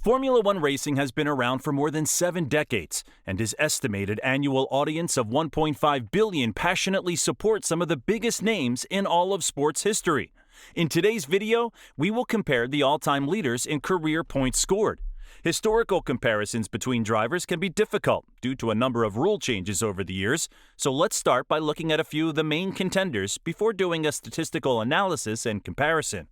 Formula One racing has been around for more than 7 decades, and his estimated annual audience of 1.5 billion passionately supports some of the biggest names in all of sports history. In today's video, we will compare the all-time leaders in career points scored. Historical comparisons between drivers can be difficult due to a number of rule changes over the years, so let's start by looking at a few of the main contenders before doing a statistical analysis and comparison.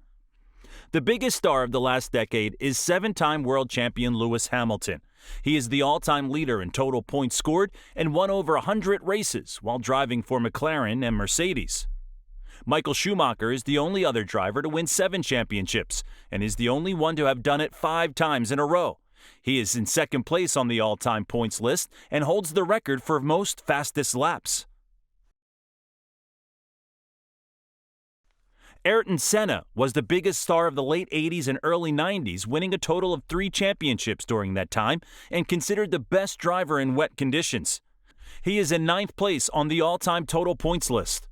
The biggest star of the last decade is 7-time world champion Lewis Hamilton. He is the all-time leader in total points scored and won over 100 races while driving for McLaren and Mercedes. Michael Schumacher is the only other driver to win 7 championships and is the only one to have done it 5 times in a row. He is in second place on the all-time points list and holds the record for most fastest laps. Ayrton Senna was the biggest star of the late 80s and early 90s, winning a total of 3 championships during that time and considered the best driver in wet conditions. He is in 9th place on the all-time total points list.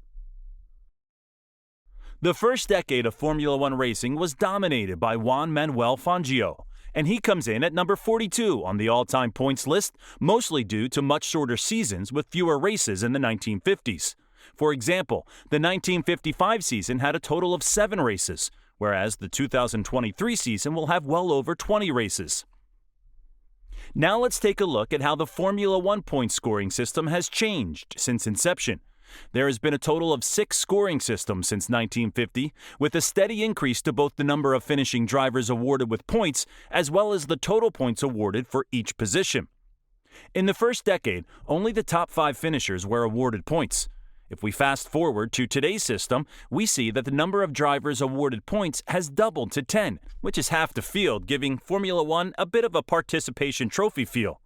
The first decade of Formula One racing was dominated by Juan Fangio, and he comes in at number 42 on the all-time points list, mostly due to much shorter seasons with fewer races in the 1950s. For example, the 1955 season had a total of 7 races, whereas the 2023 season will have well over 20 races. Now let's take a look at how the Formula One point scoring system has changed since inception. There has been a total of 6 scoring systems since 1950, with a steady increase to both the number of finishing drivers awarded with points as well as the total points awarded for each position. In the first decade, only the top 5 finishers were awarded points. If we fast forward to today's system, we see that the number of drivers awarded points has doubled to 10, which is half the field, giving Formula One a bit of a participation trophy feel.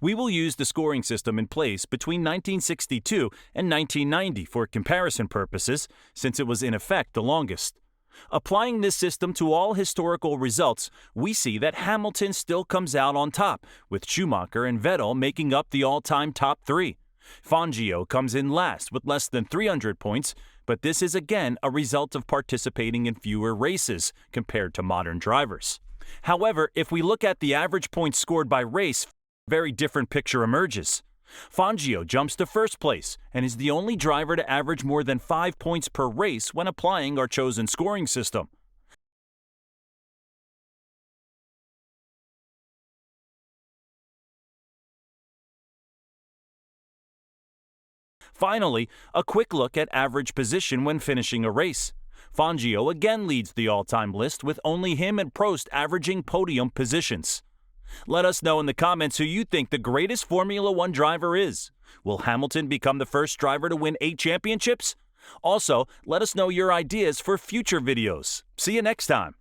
We will use the scoring system in place between 1962 and 1990 for comparison purposes, since it was in effect the longest. Applying this system to all historical results, we see that Hamilton still comes out on top, with Schumacher and Vettel making up the all-time top 3. Fangio comes in last with less than 300 points, but this is again a result of participating in fewer races compared to modern drivers. However, if we look at the average points scored by race, a very different picture emerges. Fangio jumps to first place and is the only driver to average more than 5 points per race when applying our chosen scoring system. Finally, a quick look at average position when finishing a race. Fangio again leads the all-time list, with only him and Prost averaging podium positions. Let us know in the comments who you think the greatest Formula One driver is. Will Hamilton become the first driver to win 8 championships? Also, let us know your ideas for future videos. See you next time.